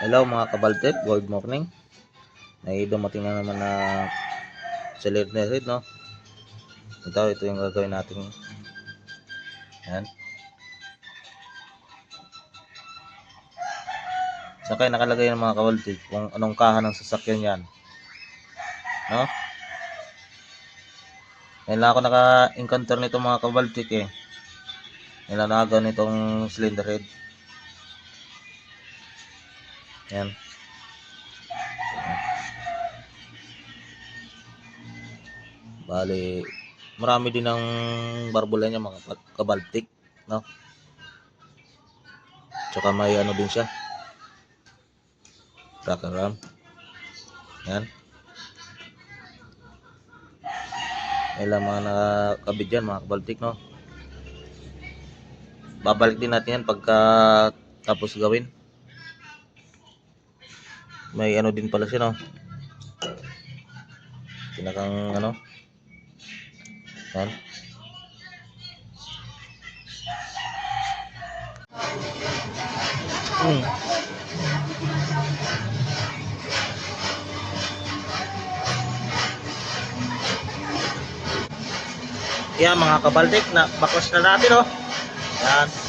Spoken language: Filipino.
Hello mga kabaltek, good morning. May dumating na naman na seller na rin, no? Ito yung gagawin natin. Yan. Saka nakalagay ng mga kabaltek kung anong kaha ng sasakyan yan. No? Ngayon lang ako naka-encounter nito mga kabaltek eh. Nilanagan nitong cylinder head. Yan. Bali, marami din ang barbula niya mga kabaltik, no? Tsaka may ano din siya. Tracker ram. Yan. Ilang mga nakakabit dyan mga kabaltik, no? Babalik din natin yan pagka tapos gawin. May ano din pala siya, no? Pinakang ano. Yan. Yan mga kabaldik, na baklas na natin, oh. Yan.